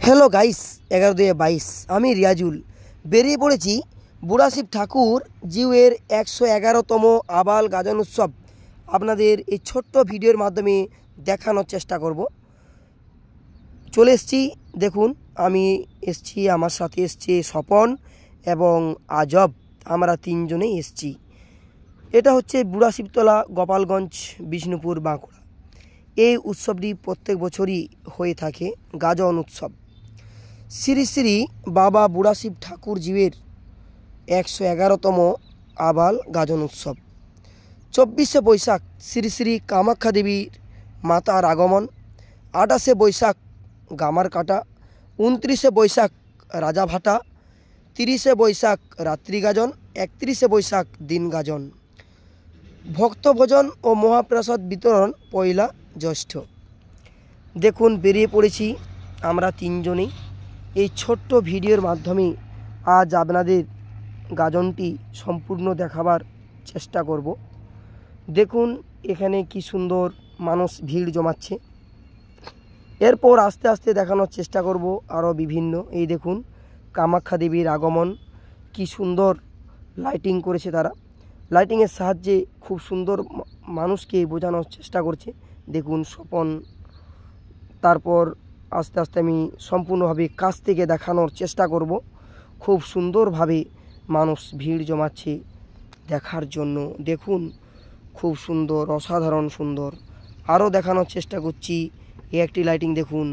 Hello guys, 11/2/22 আমি রিয়াজুল বেরিয়ে পড়েছি বুড়াশিব ঠাকুর জিউয়ের 111তম আবাল গাজন উৎসব আপনাদের এই ছোট্ট ভিডিওর মাধ্যমে দেখানোর চেষ্টা করব। চলে এসেছি, দেখুন আমি এসেছি, আমার সাথে এসছে স্বপন এবং আজব, আমরা তিনজনেই এসেছি। এটা হচ্ছে বুড়াশিবতলা, গোপালগঞ্জ, বিষ্ণুপুর, বাঁকুড়া। এই উৎসবটি প্রত্যেক বছরই হয়ে থাকে গাজন উৎসব। শ্রী শ্রী বাবা বুড়াশিব ঠাকুর জিউয়ের 111তম আবাল গাজন উৎসব। 24শে বৈশাখ শ্রী শ্রী কামাখ্যা দেবীর মাতার আগমন, 28শে বৈশাখ গামার কাটা, 29শে বৈশাখ রাজাভাটা, 30শে বৈশাখ রাত্রি গাজন, 31শে বৈশাখ দিন গাজন। ভক্তভোজন ও মহাপ্রসাদ বিতরণ পয়লা জ্যৈষ্ঠ। দেখুন বেরিয়ে পড়েছি আমরা তিনজনেই। এই ছোট্ট ভিডিওর মাধ্যমে আজ আপনাদের গাজনটি সম্পূর্ণ দেখাবার চেষ্টা করব। দেখুন এখানে কি সুন্দর মানুষ ভিড় জমাচ্ছে। এরপর আস্তে আস্তে দেখানোর চেষ্টা করব আরও বিভিন্ন। এই দেখুন কামাখ্যা দেবীর আগমন, কি সুন্দর লাইটিং করেছে তারা। লাইটিংয়ের সাহায্যে খুব সুন্দর মানুষকে বোঝানোর চেষ্টা করছে। দেখুন স্বপন। তারপর আস্তে আস্তে আমি সম্পূর্ণভাবে কাছ থেকে দেখানোর চেষ্টা করব। খুব সুন্দরভাবে মানুষ ভিড় জমাচ্ছে দেখার জন্য। দেখুন খুব সুন্দর, অসাধারণ সুন্দর। আরও দেখানোর চেষ্টা করছি। একটি লাইটিং দেখুন,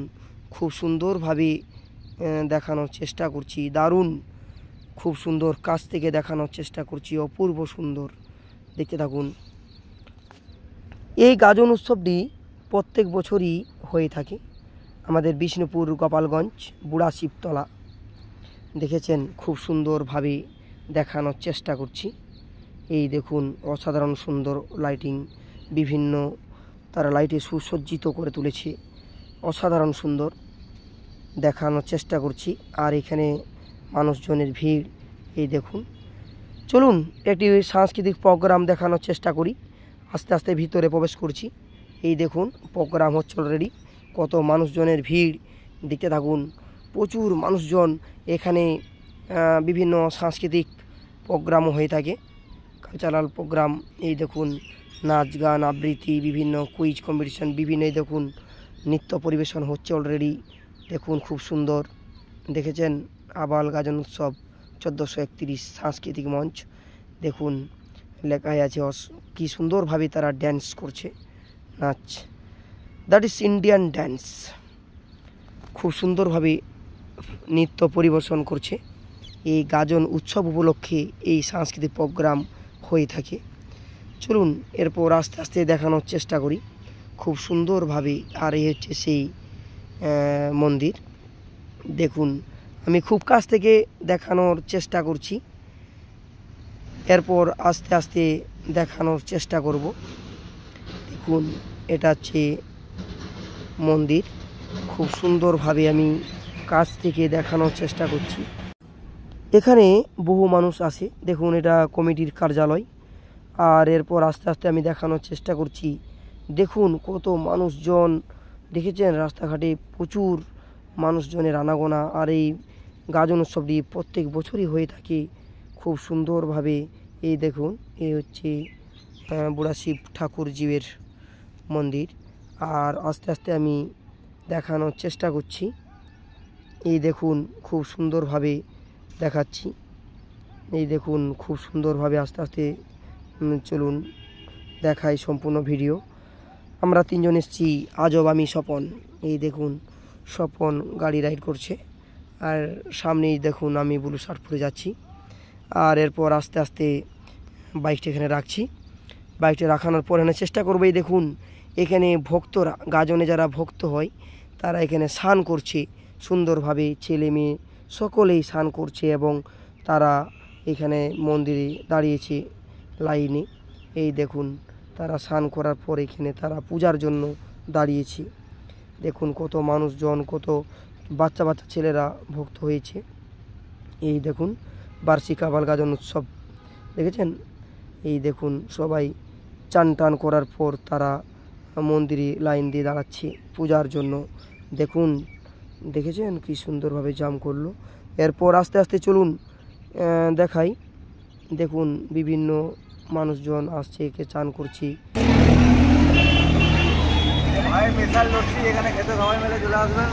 খুব সুন্দরভাবে দেখানোর চেষ্টা করছি। দারুণ, খুব সুন্দর কাছ থেকে দেখানোর চেষ্টা করছি। অপূর্ব সুন্দর, দেখতে থাকুন। এই গাজন উৎসবটি প্রত্যেক বছরই হয়ে থাকে আমাদের বিষ্ণুপুর, গোপালগঞ্জ, বুড়াশিবতলা। দেখেছেন খুব সুন্দরভাবে দেখানোর চেষ্টা করছি। এই দেখুন অসাধারণ সুন্দর লাইটিং, বিভিন্ন তারা লাইটে সুসজ্জিত করে তুলেছে। অসাধারণ সুন্দর দেখানোর চেষ্টা করছি। আর এখানে মানুষজনের ভিড়, এই দেখুন। চলুন একটি সাংস্কৃতিক প্রোগ্রাম দেখানোর চেষ্টা করি। আস্তে আস্তে ভিতরে প্রবেশ করছি। এই দেখুন প্রোগ্রাম হচ্ছে অলরেডি। কত মানুষজনের ভিড়, দেখতে থাকুন। প্রচুর মানুষজন এখানে। বিভিন্ন সাংস্কৃতিক প্রোগ্রামও হয়ে থাকে, কালচারাল প্রোগ্রাম। এই দেখুন নাচ গান, আবৃত্তি, বিভিন্ন কুইজ কম্পিটিশন, বিভিন্ন এই দেখুন নৃত্য পরিবেশন হচ্ছে অলরেডি। দেখুন খুব সুন্দর। দেখেছেন আবাল গাজন উৎসব 1431 সাংস্কৃতিক মঞ্চ। দেখুন লেখাই আছে কি সুন্দরভাবে তারা ড্যান্স করছে, নাচ। That is Indian dance. খুব সুন্দরভাবে নৃত্য পরিবেশন করছে। এই গাজন উৎসব উপলক্ষে এই সাংস্কৃতিক প্রোগ্রাম হয়ে থাকে। চলুন এরপর আস্তে আস্তে দেখানোর চেষ্টা করি খুব সুন্দরভাবে। আর এই হচ্ছে সেই মন্দির। দেখুন আমি খুব কাছ থেকে দেখানোর চেষ্টা করছি। এরপর আস্তে আস্তে দেখানোর চেষ্টা করব। দেখুন এটা হচ্ছে মন্দির। খুব সুন্দরভাবে আমি কাছ থেকে দেখানোর চেষ্টা করছি। এখানে বহু মানুষ আসে। দেখুন এটা কমিটির কার্যালয়। আর এরপর আস্তে আস্তে আমি দেখানোর চেষ্টা করছি। দেখুন কত মানুষজন, দেখেছেন রাস্তাঘাটে প্রচুর মানুষজনের আনাগোনা। আর এই গাজন উৎসবটি প্রত্যেক বছরই হয়ে থাকে খুব সুন্দরভাবে। এই দেখুন এই হচ্ছে বুড়াশিব ঠাকুর জিউয়ের মন্দির। আর আস্তে আস্তে আমি দেখানোর চেষ্টা করছি। এই দেখুন খুব সুন্দরভাবে দেখাচ্ছি। এই দেখুন খুব সুন্দরভাবে আস্তে আস্তে। চলুন দেখাই সম্পূর্ণ ভিডিও। আমরা তিনজন এসেছি, আজব, আমি, স্বপন। এই দেখুন স্বপন গাড়ি রাইড করছে। আর সামনেই দেখুন আমি ব্লু শার্ট পরে যাচ্ছি। আর এরপর আস্তে আস্তে বাইকটা এখানে রাখছি। বাইকটা রাখানোর পর এখানে চেষ্টা করবো। এই দেখুন এখানে ভক্তরা, গাজনে যারা ভক্ত হয় তারা এখানে স্নান করছে সুন্দরভাবে। ছেলে মেয়ে সকলেই স্নান করছে এবং তারা এখানে মন্দিরে দাঁড়িয়েছে লাইনে। এই দেখুন তারা স্নান করার পর এখানে তারা পূজার জন্য দাঁড়িয়েছে। দেখুন কত মানুষজন, কত বাচ্চা বাচ্চা ছেলেরা ভক্ত হয়েছে। এই দেখুন বার্ষিক আবাল গাজন উৎসব, দেখেছেন। এই দেখুন সবাই চান টান করার পর তারা মন্দিরে লাইন দিয়ে দাঁড়াচ্ছে পূজার জন্য। দেখুন দেখেছেন কি সুন্দরভাবে জাম করলো। এরপর আস্তে আস্তে চলুন দেখাই। দেখুন বিভিন্ন মানুষজন আসছে, একে চান করছি। ভাই মিশাল লড়ছি, এখানে খেতে সবাই মিলে চলে আসবেন।